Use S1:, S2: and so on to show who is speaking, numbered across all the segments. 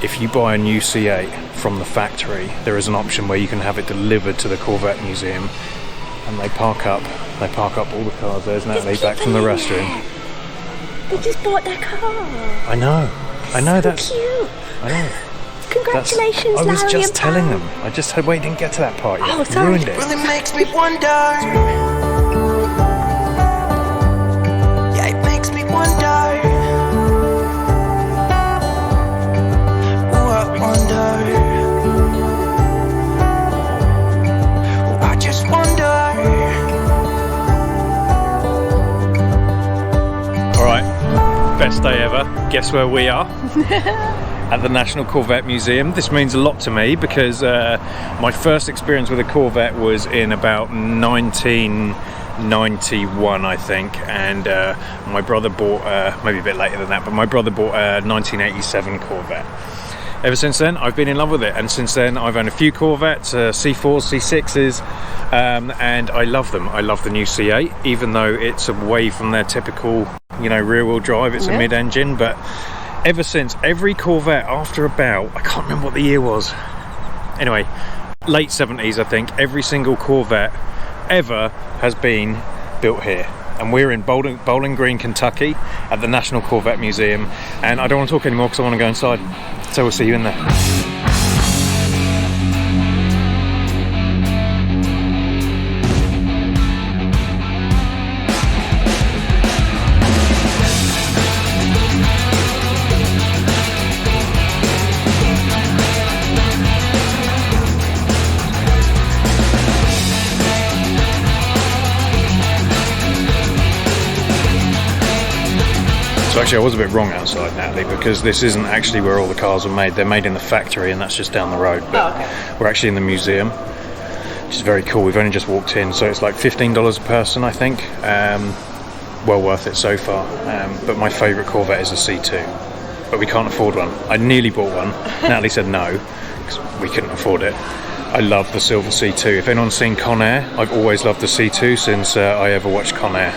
S1: if you buy a new C8 from the factory, there is an option where you can have it delivered to the Corvette Museum, and they park up all the cars. There's Natalie back from the restroom.
S2: They just bought their car.
S1: I know,
S2: So
S1: that's
S2: cute.
S1: I know.
S2: Congratulations,
S1: I was
S2: Larry
S1: just
S2: and
S1: telling
S2: Pam.
S1: them. I just had wait, didn't get to that part yet.
S2: Oh, sorry.
S1: Ruined it.
S3: Really makes me wonder. Yeah, it makes me wonder. Ooh, I wonder. Ooh, I just wonder.
S1: Alright, best day ever. Guess where we are? At the National Corvette Museum. This means a lot to me because my first experience with a Corvette was in about 1991, I think, and my brother bought, maybe a bit later than that, but my brother bought a 1987 Corvette. Ever since then, I've been in love with it, and since then I've owned a few Corvettes, C4s, C6s, and I love them. I love the new C8, even though it's away from their typical, you know, rear-wheel drive. It's a mid-engine, but ever since, every Corvette after about, I can't remember what the year was, anyway, late 70s I think, every single Corvette ever has been built here. And we're in Bowling Green, Kentucky at the National Corvette Museum, and I don't want to talk anymore because I want to go inside, so we'll see you in there. So actually I was a bit wrong outside, Natalie, because this isn't actually where all the cars are made. They're made in the factory, and that's just down the road. But we're actually in the museum, which is very cool. We've only just walked in, so it's like $15 a person, I think. Well worth it so far. But my favourite Corvette is a C2, but we can't afford one. I nearly bought one. Natalie said no, because we couldn't afford it. I love the silver C2. If anyone's seen Con Air, I've always loved the C2 since I ever watched Con Air.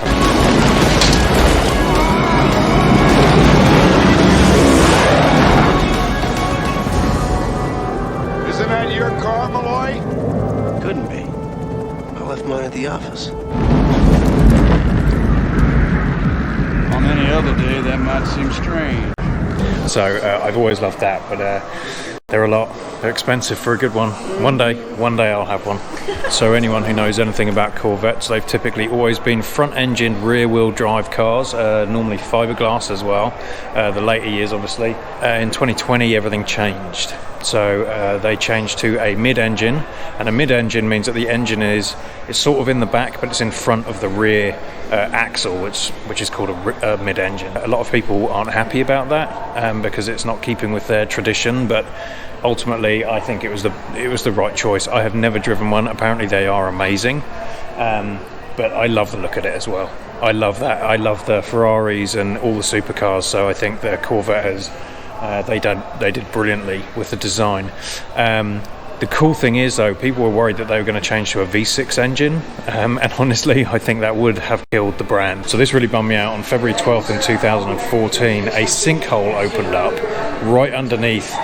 S3: Couldn't be. I left mine at the office.
S4: On any other day, that might seem strange.
S1: So I've always loved that, but they're a lot. They're expensive for a good one. One day I'll have one. So anyone who knows anything about Corvettes, they've typically always been front-engined, rear-wheel drive cars, normally fiberglass as well. The later years, obviously. In 2020, everything changed. So they changed to a mid-engine, and a mid-engine means that the engine is sort of in the back, but it's in front of the rear axle, which is called a mid-engine. A lot of people aren't happy about that because it's not keeping with their tradition, but ultimately I think it was the right choice. I have never driven one. Apparently they are amazing, but I love the look at it as well. I love that. I love the Ferraris and all the supercars, so I think the Corvette has they did brilliantly with the design. The cool thing is, though, people were worried that they were going to change to a V6 engine, and honestly, I think that would have killed the brand. So this really bummed me out. On February 12th in 2014, a sinkhole opened up right underneath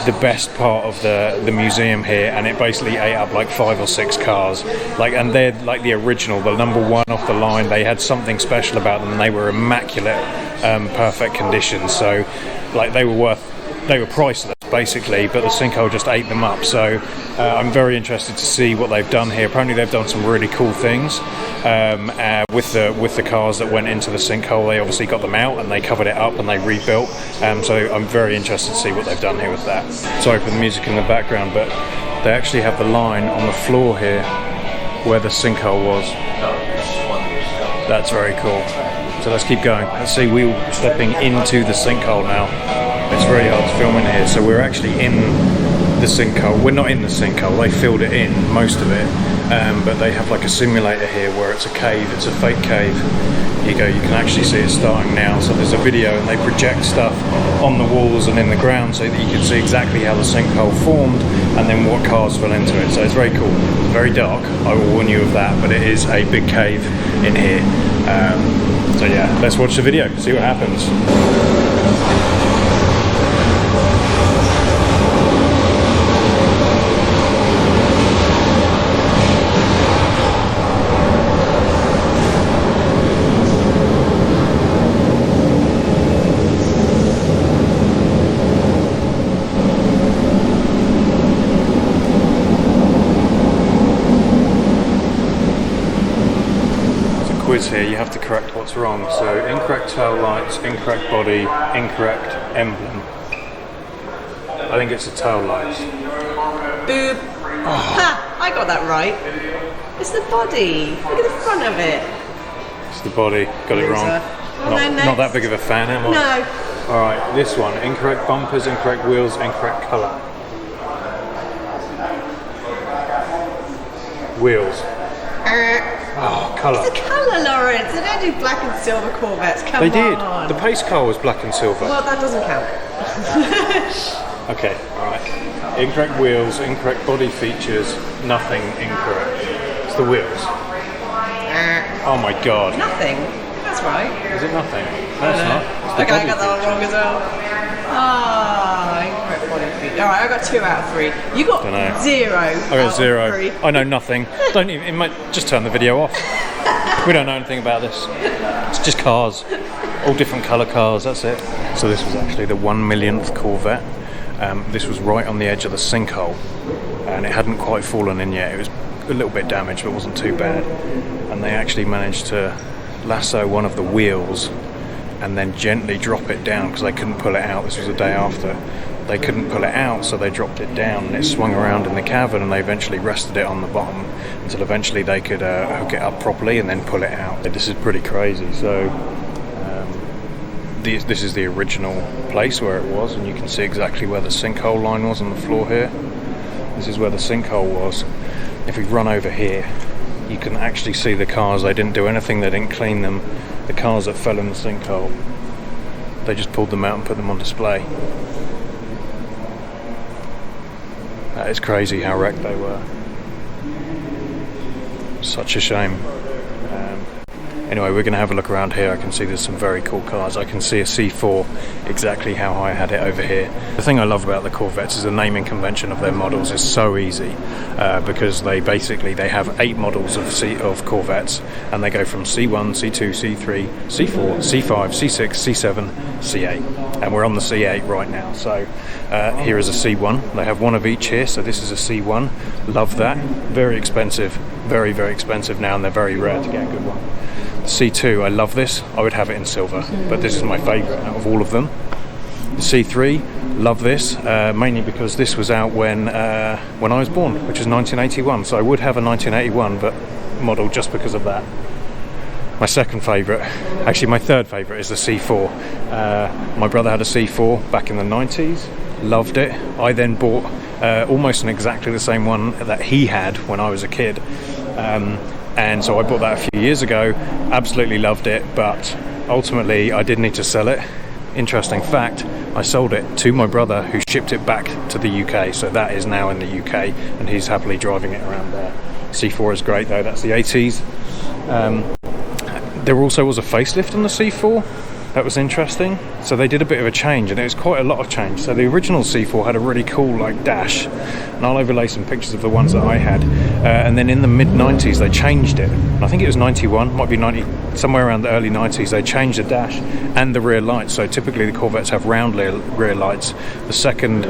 S1: the best part of the museum here, and it basically ate up like 5 or 6 cars. And they're like the original, the number one off the line. They had something special about them, and they were immaculate, perfect condition. So, they were priceless basically, but the sinkhole just ate them up. So I'm very interested to see what they've done here. Apparently they've done some really cool things with the cars that went into the sinkhole. They obviously got them out and they covered it up and they rebuilt. So I'm very interested to see what they've done here with that. Sorry for the music in the background, but they actually have the line on the floor here where the sinkhole was. That's very cool. So let's keep going. Let's see, we're stepping into the sinkhole now. It's very hard to film in here, so we're actually in the sinkhole. We're not in the sinkhole, they filled it in, most of it, but they have like a simulator here where it's a cave, it's a fake cave. You can actually see it starting now. So there's a video and they project stuff on the walls and in the ground so that you can see exactly how the sinkhole formed and then what cars fell into it. So it's very cool. It's very dark, I will warn you of that, but it is a big cave in here. So yeah, let's watch the video, see what happens. quiz here. You have to correct what's wrong. So incorrect tail lights, incorrect body, incorrect emblem. I think it's the tail lights.
S5: Boob. Ha! I got that right. It's the body. Look at the front of it.
S1: It's the body. Got it wrong. Not that big of a fan, am I?
S5: No.
S1: Alright, this one. Incorrect bumpers, incorrect wheels, incorrect colour. Wheels. Oh, colour.
S5: It's the colour, Lawrence. They don't do black and silver Corvettes. Come on.
S1: They did. The pace car was black and silver.
S5: Well, that doesn't count.
S1: Okay, alright. Incorrect wheels, incorrect body features, nothing incorrect. It's the wheels. Oh my god.
S5: Nothing. That's right.
S1: Is it nothing? No, it's not. It's the
S5: Okay, I
S1: body
S5: got that one
S1: features.
S5: wrong as well. Ah, incorrect body feature. Alright, I got 2 out of 3. You got
S1: Dunno.
S5: 0.
S1: I got 0. I know nothing. Don't even. It might just turn the video off. We don't know anything about this. It's just cars. All different colour cars, that's it. So this was actually the 1 millionth Corvette. This was right on the edge of the sinkhole, and it hadn't quite fallen in yet. It was a little bit damaged, but it wasn't too bad. And they actually managed to lasso one of the wheels and then gently drop it down because they couldn't pull it out. This was the day after. They couldn't pull it out, so they dropped it down and it swung around in the cavern, and they eventually rested it on the bottom until eventually they could hook it up properly and then pull it out. This is pretty crazy. So this is the original place where it was, and you can see exactly where the sinkhole line was on the floor here. This is where the sinkhole was. If we run over here, you can actually see the cars. They didn't do anything, they didn't clean them. The cars that fell in the sinkhole, they just pulled them out and put them on display. That is crazy how wrecked they were. Such a shame. Anyway, we're going to have a look around here. I can see there's some very cool cars. I can see a C4 exactly how I had it over here. The thing I love about the Corvettes is the naming convention of their models is so easy because they have 8 models of Corvettes, and they go from C1, C2, C3, C4, C5, C6, C7, C8, and we're on the C8 right now. So here is a C1. They have one of each here, so this is a C1. Love that. Very expensive, very, very expensive now, and they're very rare to get a good one. C2, I love this. I would have it in silver, but this is my favourite out of all of them. The C3, love this, mainly because this was out when I was born, which is 1981. So I would have a 1981 model just because of that. My second favourite, actually my third favourite, is the C4. My brother had a C4 back in the 90s, loved it. I then bought almost an exactly the same one that he had when I was a kid. And so I bought that a few years ago, absolutely loved it, but ultimately I did need to sell it. Interesting fact, I sold it to my brother who shipped it back to the UK, so that is now in the UK and he's happily driving it around there. C4 is great though, that's the 80s. There also was a facelift on the C4. That was interesting. So they did a bit of a change, and it was quite a lot of change. So the original C4 had a really cool dash, and I'll overlay some pictures of the ones that I had. And then in the mid-90s they changed it. I think it was 91, might be 90, somewhere around the early 90s. They changed the dash and the rear lights. So typically the Corvettes have round rear lights. The second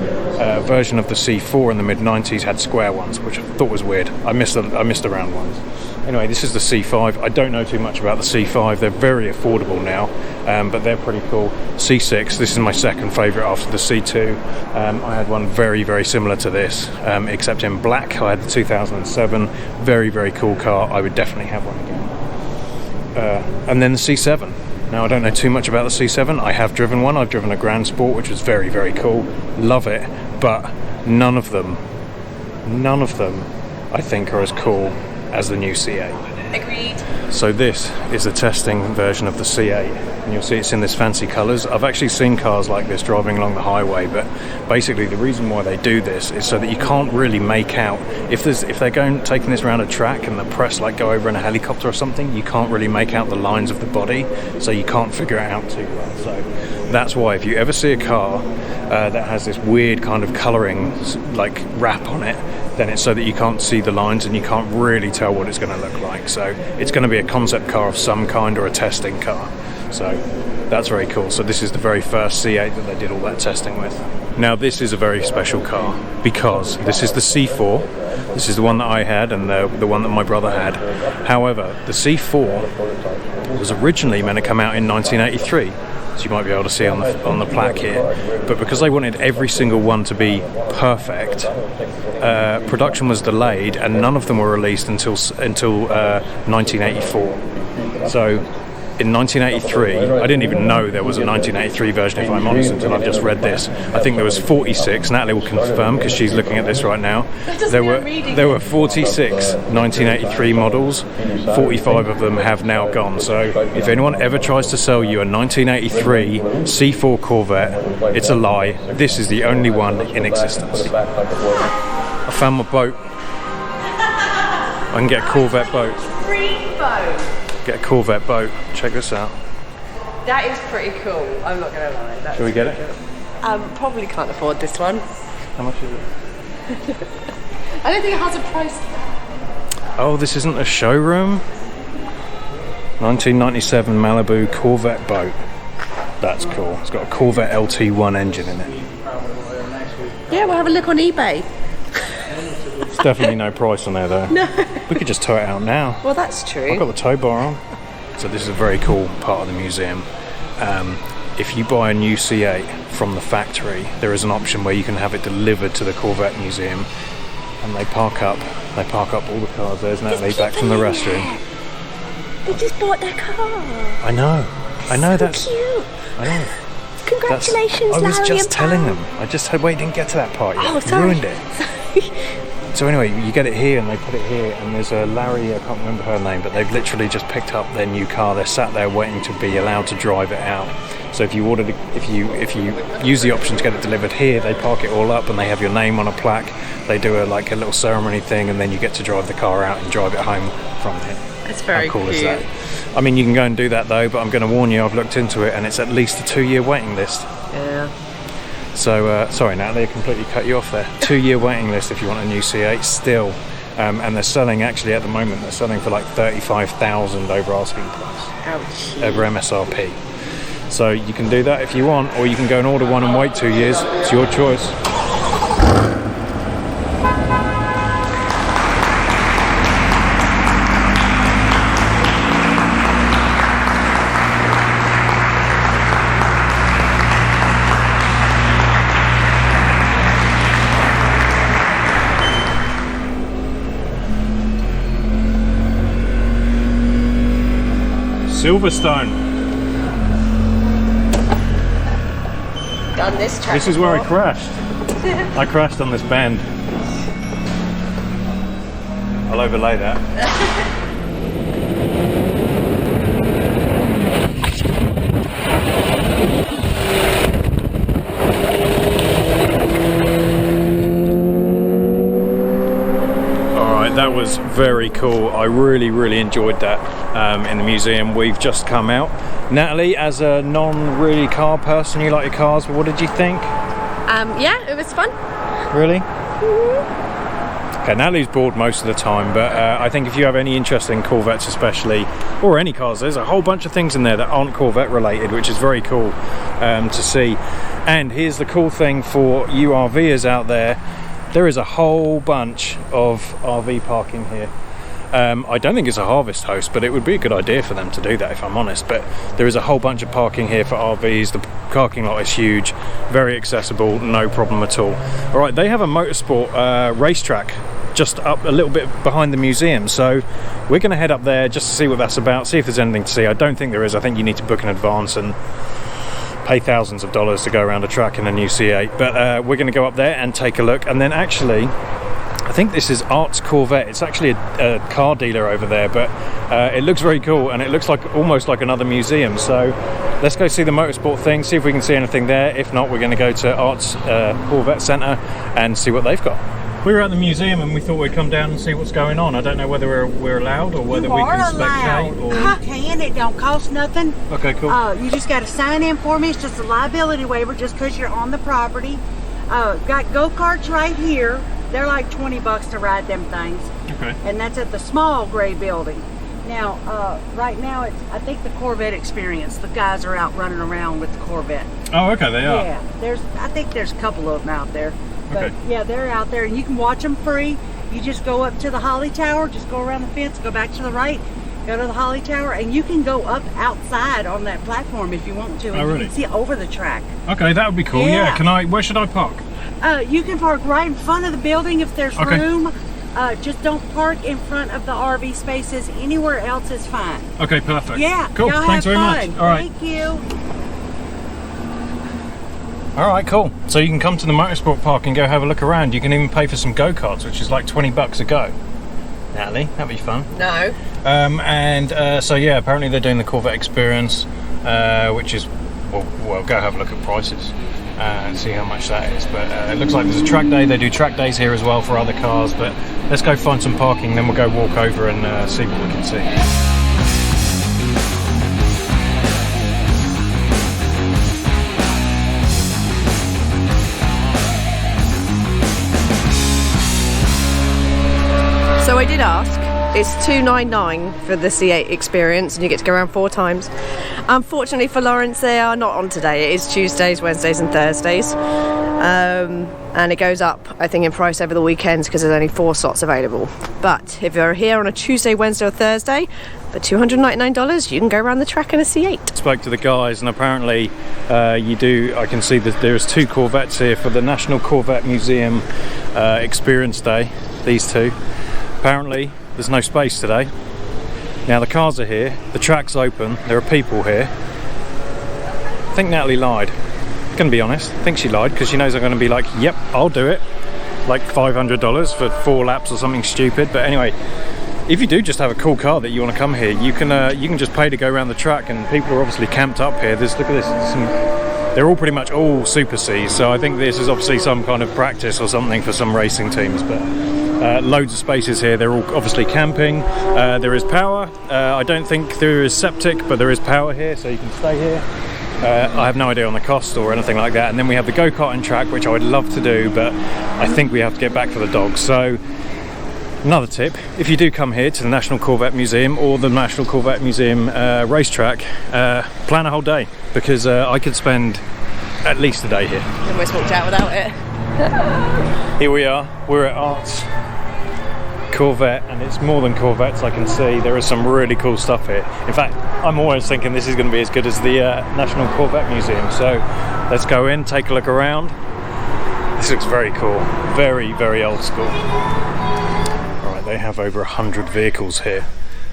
S1: version of the C4 in the mid-90s had square ones, which I thought was weird. I missed the round ones. Anyway, this is the C5. I don't know too much about the C5. They're very affordable now, but they're pretty cool. C6, this is my second favourite after the C2. I had one very, very similar to this, except in black. I had the 2007. Very, very cool car. I would definitely have one again. And then the C7. Now, I don't know too much about the C7. I have driven one. I've driven a Grand Sport, which was very, very cool. Love it. But none of them, I think, are as cool as the new C8.
S5: Agreed.
S1: So this is the testing version of the C8, and you'll see it's in this fancy colours. I've actually seen cars like this driving along the highway, but basically the reason why they do this is so that you can't really make out if they're taking this around a track and the press go over in a helicopter or something, you can't really make out the lines of the body, so you can't figure it out too well. So that's why if you ever see a car that has this weird kind of colouring wrap on it, then it's so that you can't see the lines and you can't really tell what it's going to look like. So it's going to be a concept car of some kind or a testing car. So that's very cool. So this is the very first C8 that they did all that testing with. Now this is a very special car because this is the C4. This is the one that I had and the one that my brother had. However, the C4 was originally meant to come out in 1983. So you might be able to see on the plaque here. But because they wanted every single one to be perfect, production was delayed and none of them were released until 1984. So in 1983, I didn't even know there was a 1983 version, if I'm honest, until I've just read this. I think there was 46. Natalie will confirm because she's looking at this right now. There were 46 1983 models. 45 of them have now gone. So if anyone ever tries to sell you a 1983 C4 Corvette, it's a lie. This is the only one in existence. I found my boat. I can get a Corvette boat.
S5: Free boat.
S1: Get a Corvette boat. Check this out.
S5: That is pretty cool. I'm not gonna lie.
S1: Shall we get it?
S5: Probably can't afford this one.
S1: How much is it?
S5: I don't think it has a price.
S1: Oh, this isn't a showroom? 1997 Malibu Corvette boat. That's cool. It's got a Corvette LT1 engine in it.
S5: Yeah, we'll have a look on eBay.
S1: There's definitely no price on there though. No. We could just tow it out now.
S5: Well, that's true.
S1: I've got the tow bar on. So this is a very cool part of the museum. If you buy a new C8 from the factory, there is an option where you can have it delivered to the Corvette Museum, and they park up all the cars. There's Natalie back from the restroom.
S2: They just bought their car.
S1: I know that's
S2: Cute.
S1: I know.
S2: Congratulations,
S1: I was
S2: Larry
S1: just
S2: and
S1: telling
S2: Pam.
S1: them. I just said, wait, didn't get to that part yet.
S2: Oh,
S1: You
S2: sorry.
S1: ruined it. So anyway, you get it here and they put it here, and there's a Larry, I can't remember her name, but they've literally just picked up their new car. They're sat there waiting to be allowed to drive it out. So if you use the option to get it delivered here, they park it all up and they have your name on a plaque. They do a little ceremony thing, and then you get to drive the car out and drive it home from here.
S5: That's very
S1: How cool
S5: cute.
S1: is that? I mean, you can go and do that though, but I'm going to warn you, I've looked into it and it's at least a 2-year waiting list.
S5: Yeah.
S1: So, sorry Natalie, I completely cut you off there. 2-year waiting list if you want a new C8 still. And they're selling, actually at the moment, they're selling for like 35,000 over asking price.
S5: Ouch.
S1: Over MSRP. So you can do that if you want, or you can go and order one and wait 2 years. It's your choice. Silverstone.
S5: Done this track.
S1: This is where I
S5: before.
S1: crashed. I crashed on this bend. I'll overlay that. Alright, that was very cool. I really enjoyed that in the museum. We've just come out. Natalie, as a non-really car person, you like your cars, but what did you think?
S5: Yeah, it was fun.
S1: Really? Okay, Natalie's bored most of the time, but I think if you have any interest in Corvettes especially, or any cars, there's a whole bunch of things in there that aren't Corvette related, which is very cool to see. And here's the cool thing for you RVers out there, there is a whole bunch of RV parking here. I don't think it's a harvest host, but it would be a good idea for them to do that if I'm honest. But there is a whole bunch of parking here for RVs. The parking lot is huge, very accessible, no problem at all. All right, they have a motorsport racetrack just up a little bit behind the museum, so we're going to head up there just to see what that's about, see if there's anything to see. I don't think there is. I think you need to book in advance and pay thousands of dollars to go around a track in a new C8, but we're going to go up there and take a look. And then actually, I think this is Arts Corvette. It's actually a car dealer over there, but it looks very cool and it looks like almost like another museum. So let's go see the motorsport thing, see if we can see anything there. If not, we're going to go to Arts Corvette Centre and see what they've got. We were at the museum and we thought we'd come down and see what's going on. I don't know whether we're allowed or whether we can spectate. Or...
S6: I can. It don't cost nothing.
S1: Okay, cool.
S6: You just got to sign in for me. It's just a liability waiver just because you're on the property. Got go-karts right here. They're like $20 to ride them things.
S1: Okay.
S6: And that's at the small gray building. Now, right now, I think the Corvette Experience. The guys are out running around with the Corvette.
S1: Oh, okay, they are.
S6: Yeah, I think there's a couple of them out there. But
S1: Okay.
S6: yeah, they're out there, and you can watch them free. You just go up to the Holly Tower, just go around the fence, go back to the right, go to the Holly Tower, and you can go up outside on that platform if you want to. And
S1: Oh, really?
S6: You can see over the track.
S1: Okay, that would be cool.
S6: Yeah.
S1: Yeah. Where should I park?
S6: You can park right in front of the building if there's
S1: Okay.
S6: room. Just don't park in front of the RV spaces. Anywhere else is fine.
S1: Okay, perfect.
S6: Yeah.
S1: Cool.
S6: Y'all
S1: Thanks
S6: have
S1: very
S6: fun.
S1: much. All right.
S6: Thank you.
S1: All right, cool. So you can come to the motorsport park and go have a look around. You can even pay for some go-karts, which is like 20 bucks a go. Natalie, that'd be fun.
S5: No.
S1: So yeah, apparently they're doing the Corvette experience, which is, well, go have a look at prices and see how much that is. But it looks like there's a track day. They do track days here as well for other cars. But let's go find some parking, then we'll go walk over and see what we can see.
S5: So I did ask. It's $299 for the C8 experience, and you get to go around 4 times. Unfortunately for Lawrence, they are not on today. It is Tuesdays, Wednesdays and Thursdays. And it goes up, I think, in price over the weekends because there's only 4 slots available. But if you're here on a Tuesday, Wednesday or Thursday, for $299, you can go around the track in a C8.
S1: Spoke to the guys, and apparently I can see that there's 2 Corvettes here for the National Corvette Museum experience day, these 2. Apparently there's no space today. Now the cars are here, the track's open, there are people here. I think Natalie lied. Gonna be honest, I think she lied because she knows I'm gonna be like, yep, I'll do it. Like $500 for 4 laps or something stupid. But anyway, if you do just have a cool car that you want to come here, you can just pay to go around the track, and people are obviously camped up here. Look at this. They're all pretty much all Super Cs, so I think this is obviously some kind of practice or something for some racing teams. But loads of spaces here. They're all obviously camping. There is power. I don't think there is septic, but there is power here, so you can stay here. I have no idea on the cost or anything like that. And then we have the go-karting track, which I would love to do, but I think we have to get back for the dogs. So another tip, if you do come here to the National Corvette Museum or the National Corvette Museum racetrack, plan a whole day, because I could spend at least a day here.
S5: You almost walked out without it.
S1: Here we are, we're at Arts Corvette, and it's more than Corvettes. I can see there is some really cool stuff here. In fact, I'm always thinking this is going to be as good as the National Corvette Museum. So let's go in, take a look around. This looks very cool, very, very old school. Alright, they have over 100 vehicles here,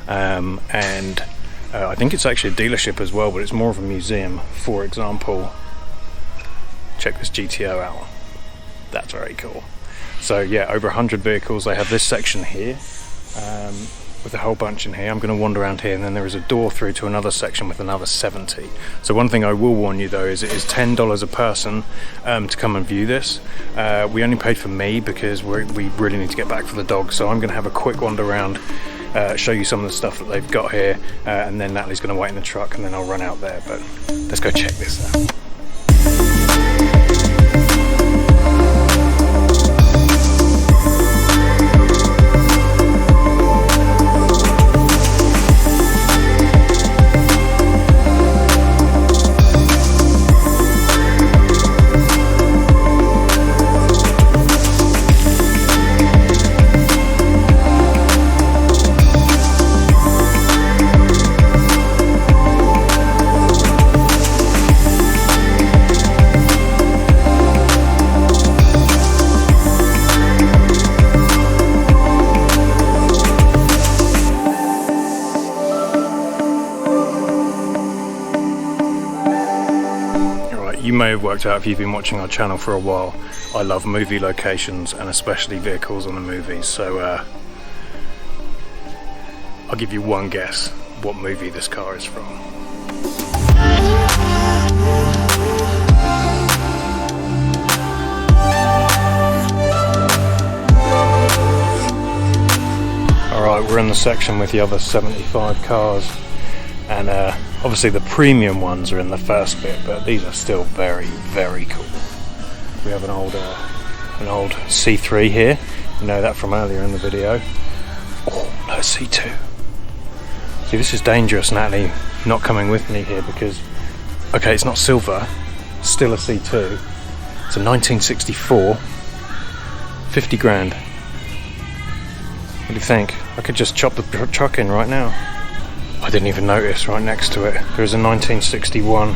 S1: and I think it's actually a dealership as well, but it's more of a museum. For example, check this GTO out. That's very cool. So yeah, over 100 vehicles. They have this section here with a whole bunch in here. I'm going to wander around here, and then there is a door through to another section with another 70. So one thing I will warn you though is it is $10 a person to come and view this. We only paid for me because we really need to get back for the dog. So I'm going to have a quick wander around, show you some of the stuff that they've got here, and then Natalie's going to wait in the truck, and then I'll run out there. But let's go check this out. You may have worked out if you've been watching our channel for a while, I love movie locations and especially vehicles on the movies. So I'll give you one guess what movie this car is from. Alright, we're in the section with the other 75 cars, and obviously the premium ones are in the first bit, but these are still very, very cool. We have an old C3 here, you know that from earlier in the video. Oh, no, C2. See, this is dangerous, Natalie not coming with me here, because, okay, it's not silver, still a C2. It's a 1964, 50 grand. What do you think? I could just chop the truck in right now. I didn't even notice right next to it. There's a 1961.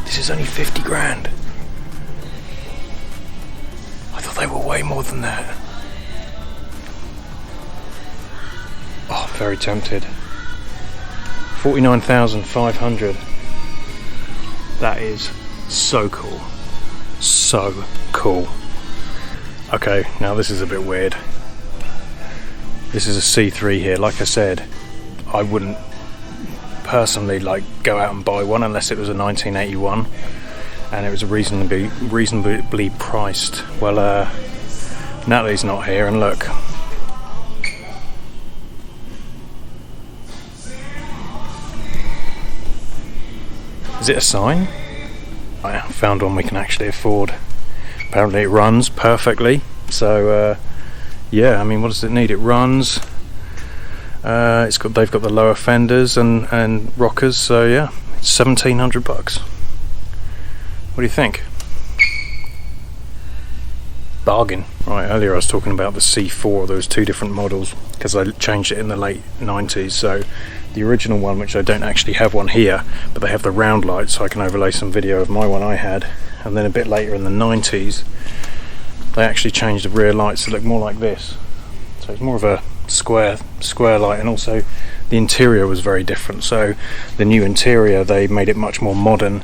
S1: This is only 50 grand. I thought they were way more than that. Oh, I'm very tempted. 49,500. That is so cool. So cool. Okay, now this is a bit weird. This is a C3 here. Like I said, I wouldn't personally like go out and buy one unless it was a 1981 and it was reasonably priced. Well, Natalie's not here, and look. Is it a sign? I found one we can actually afford. Apparently it runs perfectly, so yeah, I mean, what does it need? It runs. They've got the lower fenders and rockers, so yeah, it's $1,700. What do you think? Bargain. Right, earlier I was talking about the C4. There was two different models because I changed it in the late 90s. So the original one, which I don't actually have one here, but they have the round lights, so I can overlay some video of my one I had. And then a bit later in the 90s, they actually changed the rear lights to look more like this. So it's more of a square light, and also the interior was very different. So the new interior, they made it much more modern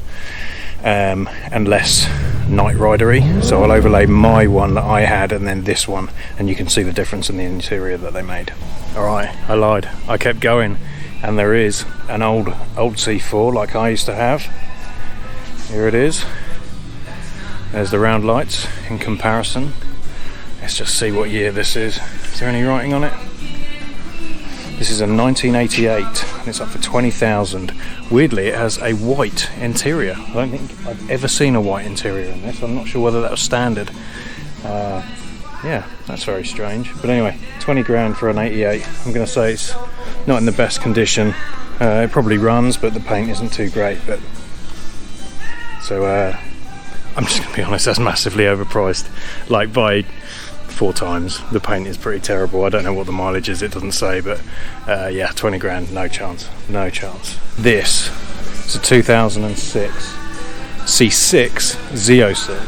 S1: and less Night Ridery. So I'll overlay my one that I had and then this one, and you can see the difference in the interior that they made. Alright, I lied. I kept going, and there is an old C4 like I used to have. Here it is. There's the round lights in comparison. Let's just see what year this is. Is there any writing on it? This is a 1988 and it's up for 20,000. Weirdly, it has a white interior. I don't think I've ever seen a white interior in this. I'm not sure whether that was standard. Yeah, that's very strange. But anyway, 20 grand for an 88. I'm going to say it's not in the best condition. It probably runs, but the paint isn't too great. But so I'm just going to be honest, that's massively overpriced. Like by 4 times. The paint is pretty terrible. I don't know what the mileage is, it doesn't say, but yeah, 20 grand, no chance. No chance. This is a 2006 C6 Z06.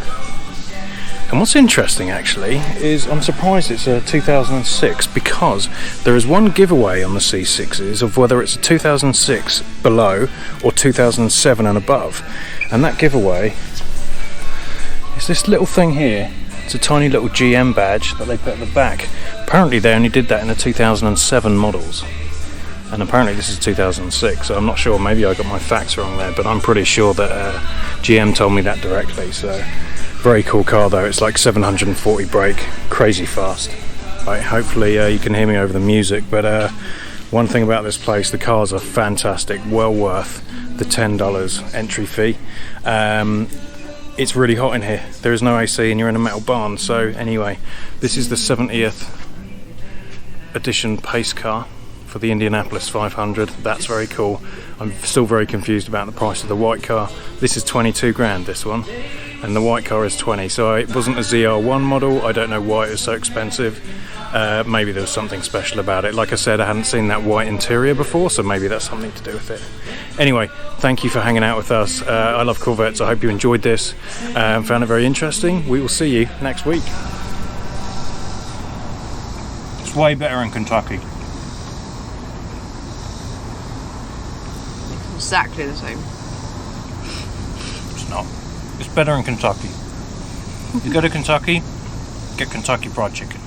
S1: And what's interesting actually is I'm surprised it's a 2006 because there is one giveaway on the C6s of whether it's a 2006 below or 2007 and above. And that giveaway is this little thing here. It's a tiny little GM badge that they put at the back. Apparently they only did that in the 2007 models. And apparently this is 2006, so I'm not sure, maybe I got my facts wrong there, but I'm pretty sure that GM told me that directly. So very cool car though, it's like 740 brake, crazy fast. Right, hopefully you can hear me over the music, but one thing about this place, the cars are fantastic, well worth the $10 entry fee. It's really hot in here. There is no AC and you're in a metal barn. So anyway, this is the 70th edition pace car for the Indianapolis 500. That's very cool. I'm still very confused about the price of the white car. This is 22 grand, this one, and the white car is 20. So it wasn't a ZR1 model. I don't know why it was so expensive. Maybe there was something special about it. Like I said, I hadn't seen that white interior before, so maybe that's something to do with it. Anyway, thank you for hanging out with us. I love Corvettes. I hope you enjoyed this and found it very interesting. We will see you next week.
S4: It's way better in Kentucky.
S5: Exactly the same.
S4: It's not. It's better in Kentucky. You go to Kentucky, get Kentucky Fried Chicken.